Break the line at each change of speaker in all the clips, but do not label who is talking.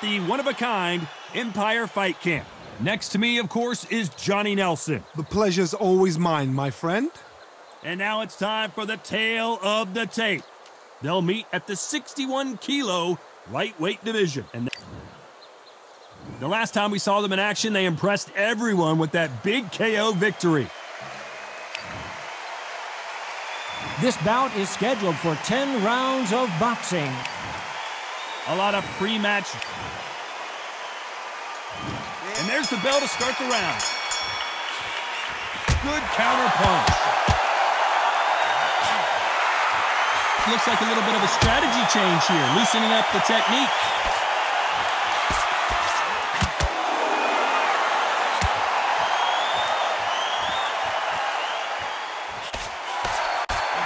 the one-of-a-kind Empire Fight Camp. Next to me, of course, is Johnny Nelson.
The pleasure's always mine, my friend.
And now it's time for the tale of the tape. They'll meet at the 61-kilo lightweight division. And the last time we saw them in action, they impressed everyone with that big KO victory.
This bout is scheduled for 10 rounds of boxing.
A lot of pre-match. And there's the bell to start the round. Good counter punch. Looks like a little bit of a strategy change here, loosening up the technique.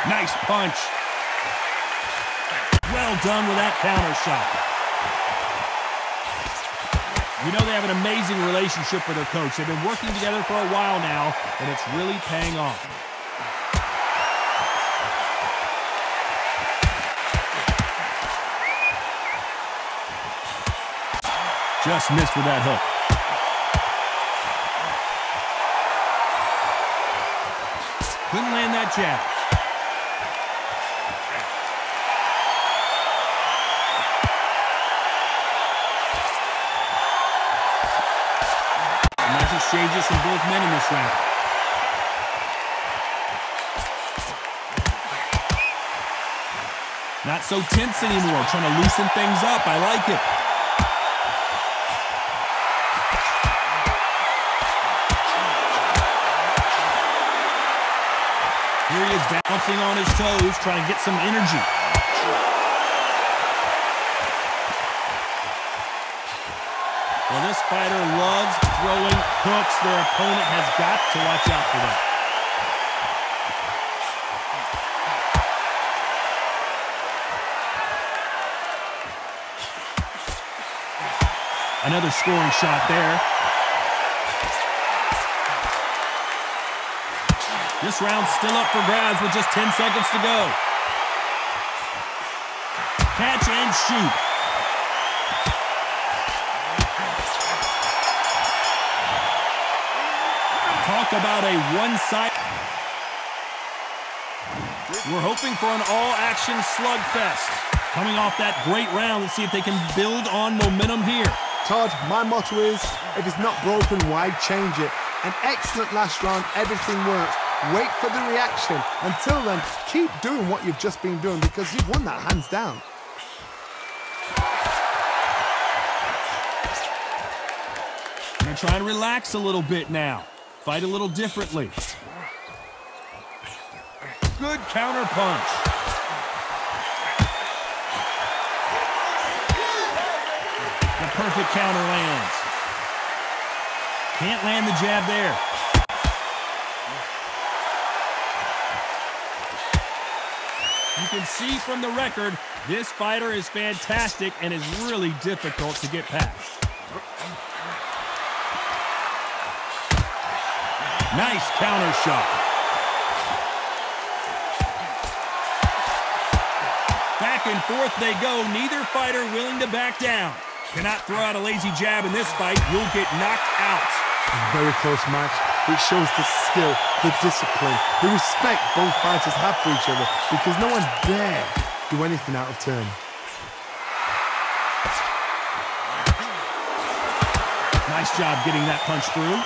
Nice punch. Well done with that counter shot. You know they have an amazing relationship with their coach. They've been working together for a while now, and it's really paying off. Just missed with that hook. Couldn't land that jab. Nice exchanges from both men in this round. Not so tense anymore, trying to loosen things up. I like it. Here he is bouncing on his toes, trying to get some energy. Well, this fighter loves throwing hooks. Their opponent has got to watch out for that. Another scoring shot there. This round's still up for grabs with just 10 seconds to go. Catch and shoot. Talk about a one-sided. We're hoping for an all-action slugfest. Coming off that great round, let's see if they can build on momentum here.
Todd, my motto is, if it's not broken, why change it? An excellent last round, everything worked. Wait for the reaction. Until then, keep doing what you've just been doing because you've won that hands down.
I'm going to try and relax a little bit now. Fight a little differently. Good counter punch. The perfect counter lands. Can't land the jab there. You can see from the record, this fighter is fantastic and is really difficult to get past. Nice counter shot. Back and forth they go, neither fighter willing to back down. Cannot throw out a lazy jab in this fight, you'll get knocked out.
A very close match. It shows the skill, the discipline, the respect both fighters have for each other because no one dare do anything out of turn.
Nice job getting that punch through.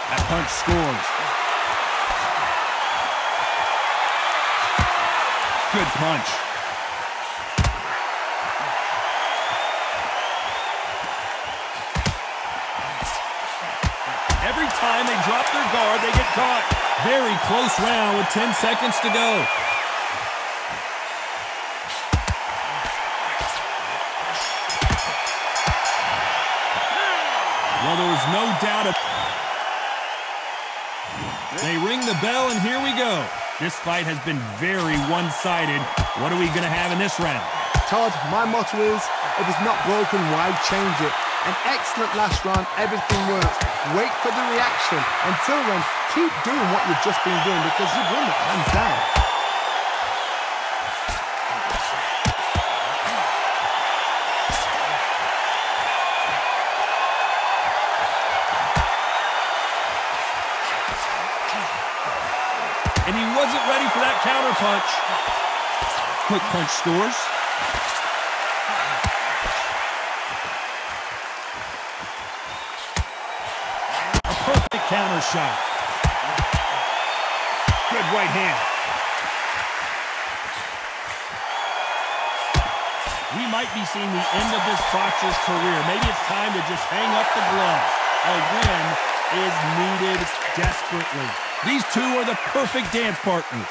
That punch scores. Good punch. Every time they drop their guard, they get caught. Very close round with 10 seconds to go. Well, there was no doubt of. They ring the bell, and here we go. This fight has been very one-sided. What are we going to have in this round?
Todd, my motto is, if it's not broken, why change it? An excellent last round, everything works. Wait for the reaction. Until then, keep doing what you've just been doing because you've won it hands down.
And he wasn't ready for that counter punch. Quick punch scores. A perfect counter shot. Good right hand. We might be seeing the end of this boxer's career. Maybe it's time to just hang up the gloves. A win is needed desperately. These two are the perfect dance partners.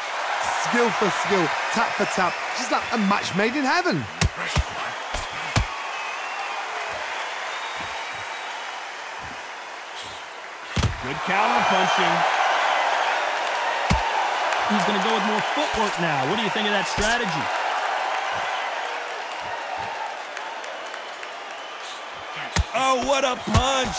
Skill for skill, tap for tap, just like a match made in heaven.
Good counter punching. He's going to go with more footwork now. What do you think of that strategy? Oh, what a punch!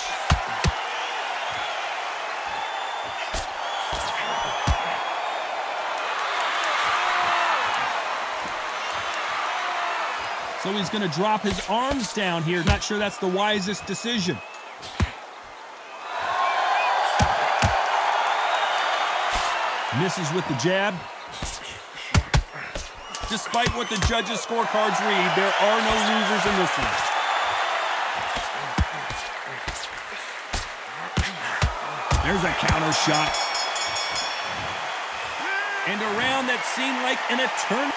So he's going to drop his arms down here. Not sure that's the wisest decision. Misses with the jab. Despite what the judges' scorecards read, there are no losers in this one. There's a counter shot. And a round that seemed like an eternity.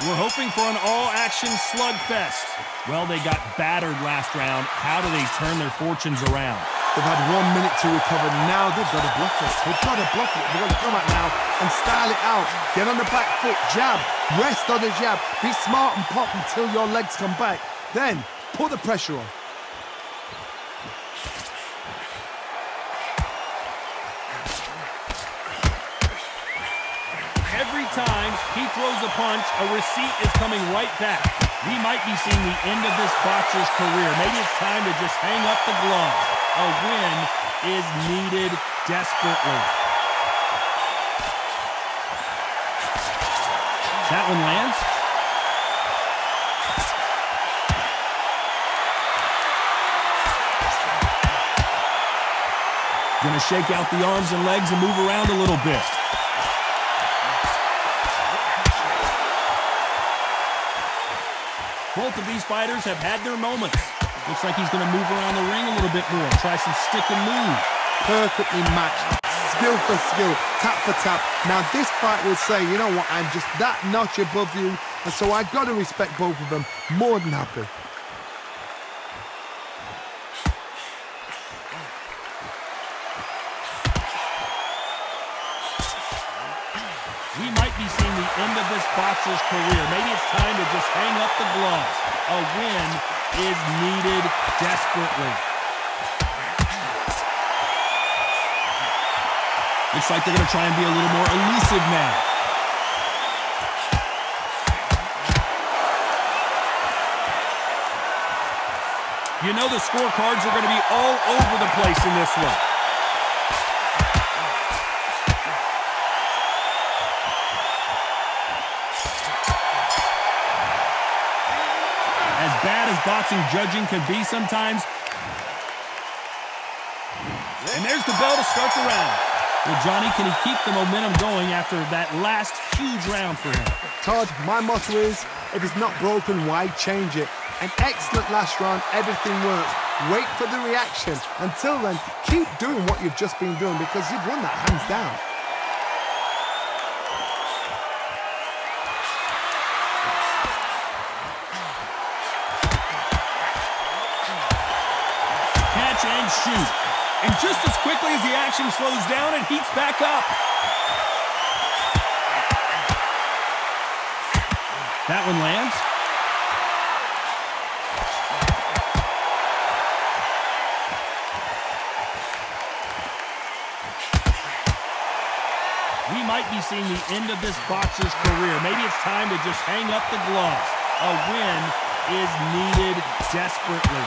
We're hoping for an all-action slugfest. Well, they got battered last round. How do they turn their fortunes around?
They've had 1 minute to recover. Now they've got to bluff it. They've got to bluff it. They've got to come out now and style it out. Get on the back foot, jab, rest on the jab. Be smart and pop until your legs come back. Then, put the pressure on.
Every time he throws a punch, a receipt is coming right back. We might be seeing the end of this boxer's career. Maybe it's time to just hang up the gloves. A win is needed desperately. That one lands. Gonna shake out the arms and legs and move around a little bit. Both of these fighters have had their moments. Looks like he's going to move around the ring a little bit more. Try some stick and move.
Perfectly matched. Skill for skill, tap for tap. Now this fight will say, you know what, I'm just that notch above you. And so I've got to respect both of them. More than happy.
We might be seeing the end of this boxer's career. Maybe it's time to just hang up the gloves. A win is needed desperately. Looks like they're going to try and be a little more elusive now. You know the scorecards are going to be all over the place in this one. As bad as boxing judging can be sometimes. And there's the bell to start the round. Well, Johnny, can he keep the momentum going after that last huge round for him?
Todd, my motto is, if it's not broken, why change it? An excellent last round, everything works. Wait for the reaction. Until then, keep doing what you've just been doing because you've won that hands down.
Catch and shoot. And just as quickly as the action slows down, it heats back up. That one lands. We might be seeing the end of this boxer's career. Maybe it's time to just hang up the gloves. A win is needed desperately.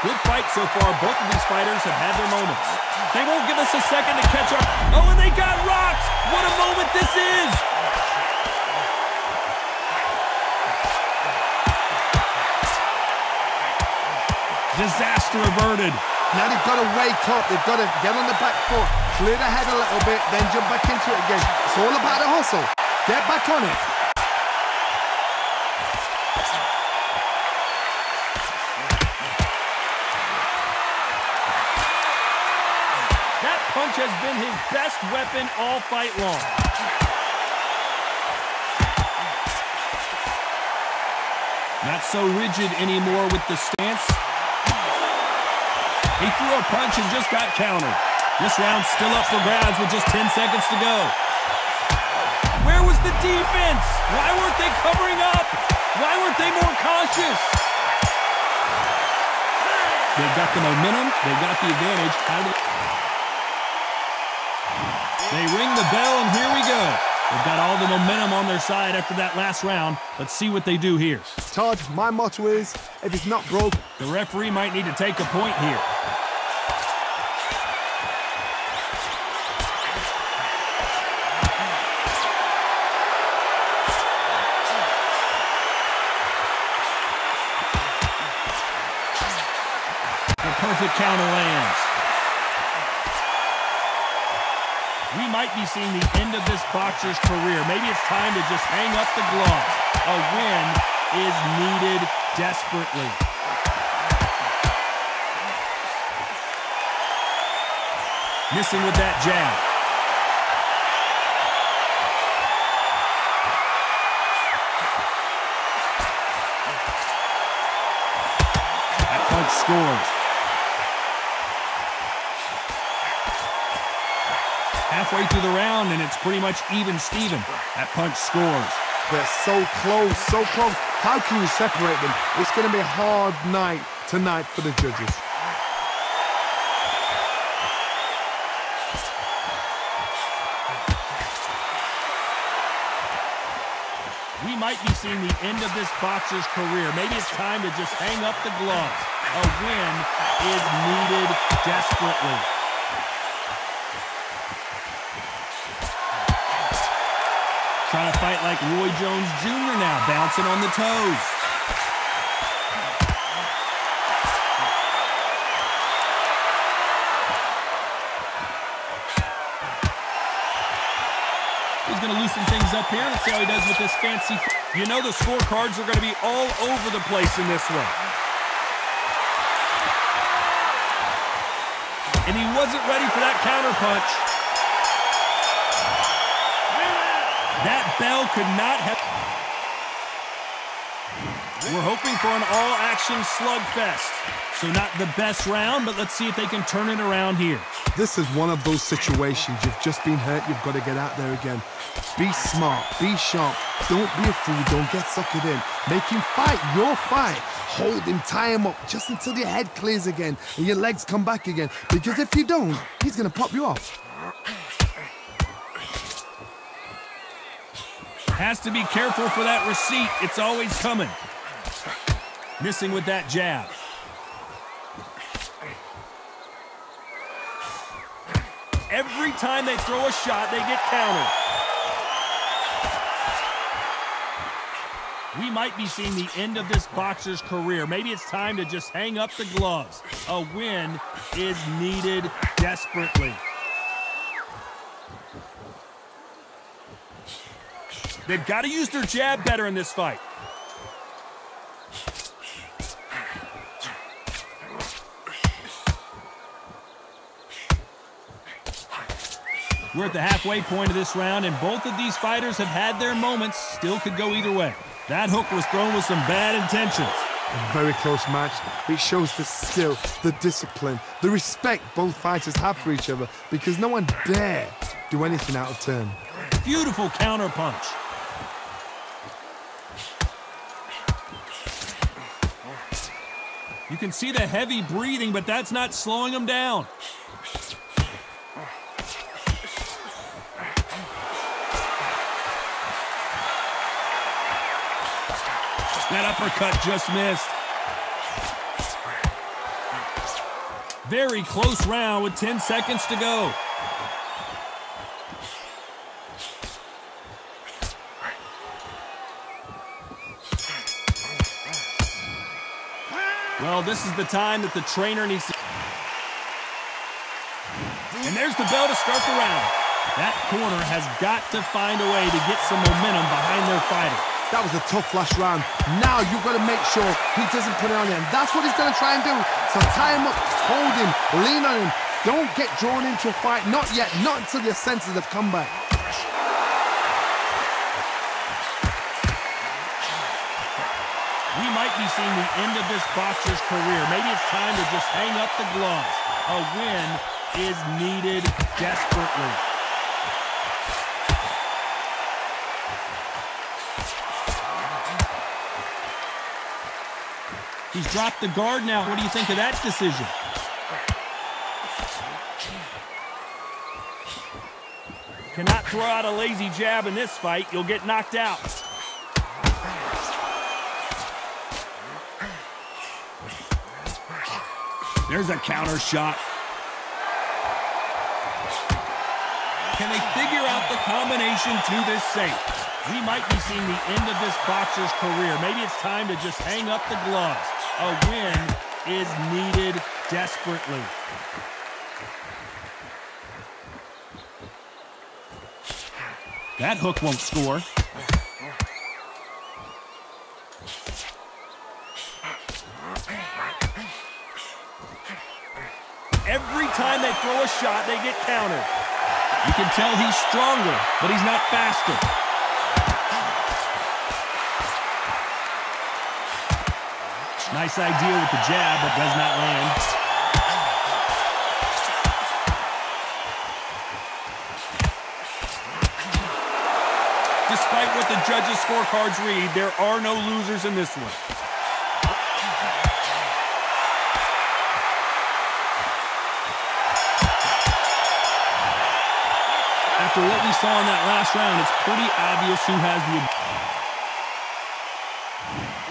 Good fight so far. Both of these fighters have had their moments. They won't give us a second to catch up. Oh, and they got rocked. What a moment this is. Disaster averted.
Now they've got to wake up. They've got to get on the back foot, clear the head a little bit, then jump back into it again. It's all about the hustle. Get back on it.
That punch has been his best weapon all fight long. Not so rigid anymore with the stance. He threw a punch and just got countered. This round's still up for grabs with just 10 seconds to go. Where was the defense? Why weren't they covering up? Why weren't they more cautious? They've got the momentum. They've got the advantage. They ring the bell, and here we go. They've got all the momentum on their side after that last round. Let's see what they do here.
Todd, my motto is, if it's not broke,
the referee might need to take a point here. The perfect counter lands. We might be seeing the end of this boxer's career. Maybe it's time to just hang up the gloves. A win is needed desperately. Missing with that jab. That punch scores. Halfway through the round, and it's pretty much even-steven. That punch scores.
They're so close, so close. How can you separate them? It's going to be a hard night tonight for the judges.
We might be seeing the end of this boxer's career. Maybe it's time to just hang up the gloves. A win is needed desperately. Trying to fight like Roy Jones Jr. now, bouncing on the toes. He's going to loosen things up here. Let's see how he does with this fancy. You know the scorecards are going to be all over the place in this one. And he wasn't ready for that counter punch. That bell could not have... We're hoping for an all-action slugfest. So not the best round, but let's see if they can turn it around here.
This is one of those situations. You've just been hurt. You've got to get out there again. Be smart. Be sharp. Don't be a fool. Don't get suckered in. Make him fight your fight. Hold him, tie him up, just until your head clears again and your legs come back again. Because if you don't, he's going to pop you off.
Has to be careful for that receipt. It's always coming. Missing with that jab. Every time they throw a shot, they get countered. We might be seeing the end of this boxer's career. Maybe it's time to just hang up the gloves. A win is needed desperately. They've got to use their jab better in this fight. We're at the halfway point of this round, and both of these fighters have had their moments. Still could go either way. That hook was thrown with some bad intentions.
A very close match. It shows the skill, the discipline, the respect both fighters have for each other, because no one dare do anything out of turn.
Beautiful counter punch. You can see the heavy breathing, but that's not slowing him down. uppercut just missed. Very close round with 10 seconds to go. Well, this is the time that the trainer needs to... And there's the bell to start the round. That corner has got to find a way to get some momentum behind their fighter.
That was a tough last round. Now you've got to make sure he doesn't put it on him. That's what he's going to try and do. So tie him up, hold him, lean on him. Don't get drawn into a fight. Not yet. Not until your senses have come back.
We might be seeing the end of this boxer's career. Maybe it's time to just hang up the gloves. A win is needed desperately. He's dropped the guard now. What do you think of that decision? Cannot throw out a lazy jab in this fight. You'll get knocked out. There's a counter shot. Can they figure out the combination to this safe? We might be seeing the end of this boxer's career. Maybe it's time to just hang up the gloves. A win is needed desperately. That hook won't score. Every time they throw a shot, they get countered. You can tell he's stronger, but he's not faster. Nice idea with the jab, but does not land. Despite what the judges' scorecards read, there are no losers in this one. After what we saw in that last round, it's pretty obvious who has the...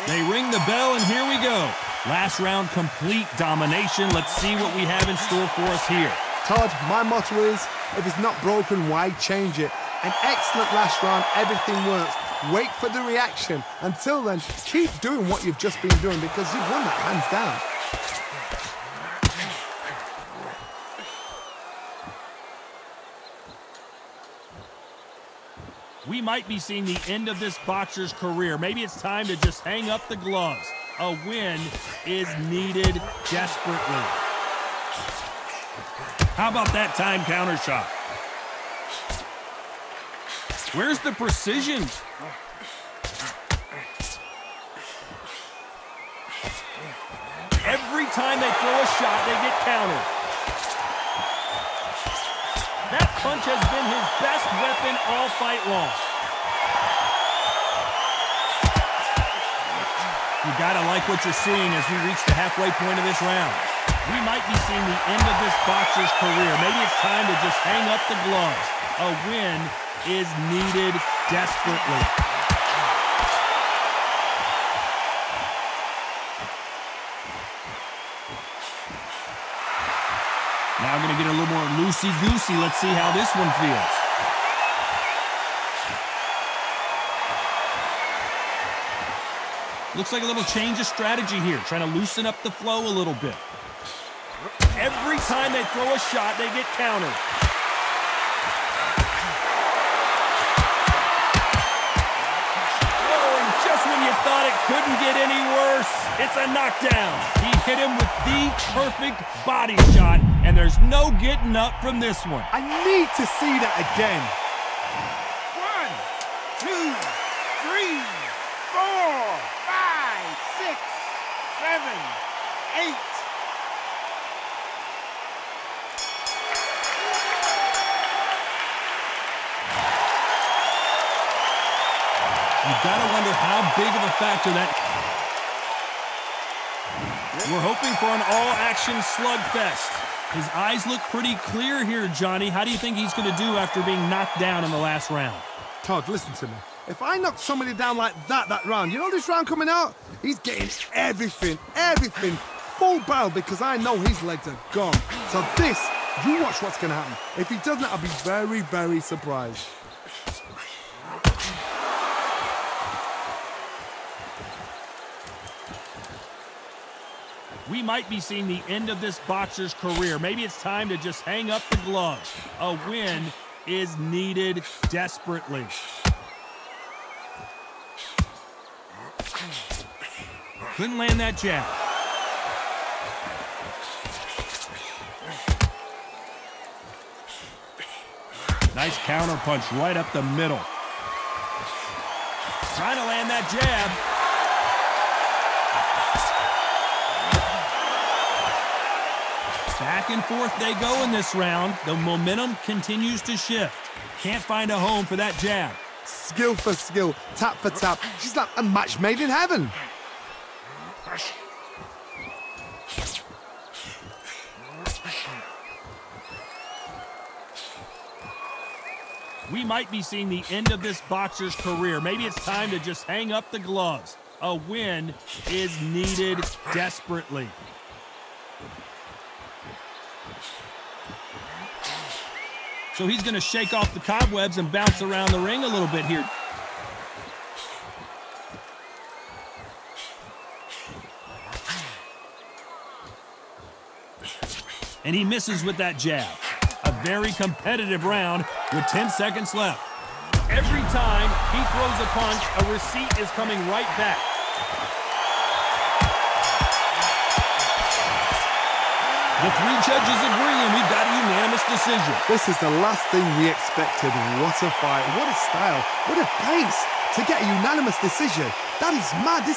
They ring the bell, and here we go. Last round, complete domination. Let's see what we have in store for us here.
Todd, my motto is, if it's not broken, why change it? An excellent last round, everything works. Wait for the reaction. Until then, keep doing what you've just been doing because you've won that hands down.
We might be seeing the end of this boxer's career. Maybe it's time to just hang up the gloves. A win is needed desperately. How about that time counter shot? Where's the precision? Every time they throw a shot, they get countered. That punch has been his best weapon all fight long. You gotta like what you're seeing as we reach the halfway point of this round. We might be seeing the end of this boxer's career. Maybe it's time to just hang up the gloves. A win is needed desperately. Now I'm going to get a little more loosey-goosey. Let's see how this one feels. Looks like a little change of strategy here, trying to loosen up the flow a little bit. Every time they throw a shot, they get countered. Oh, and just when you thought it couldn't get any worse, it's a knockdown. He hit him with the perfect body shot, and there's no getting up from this one.
I need to see that again.
1, 2, 3, 4, 5, 6, 7, 8.
You gotta wonder how big of a factor that... We're hoping for an all-action slugfest. His eyes look pretty clear here, Johnny. How do you think he's going to do after being knocked down in the last round?
Todd, listen to me. If I knock somebody down like that round, you know this round coming out? He's getting everything, full barrel, because I know his legs are gone. So this, you watch what's going to happen. If he doesn't, I'll be very, very surprised.
We might be seeing the end of this boxer's career. Maybe it's time to just hang up the gloves. A win is needed desperately. Couldn't land that jab. Nice counter punch right up the middle. Trying to land that jab. Back and forth they go in this round. The momentum continues to shift. Can't find a home for that jab.
Skill for skill, tap for tap. She's like a match made in heaven.
We might be seeing the end of this boxer's career. Maybe it's time to just hang up the gloves. A win is needed desperately. So he's going to shake off the cobwebs and bounce around the ring a little bit here. And he misses with that jab. A very competitive round with 10 seconds left. Every time he throws a punch, a receipt is coming right back. The three judges agree, and we've got a unanimous decision.
This is the last thing we expected. What a fight, what a style, what a pace to get a unanimous decision. That is mad.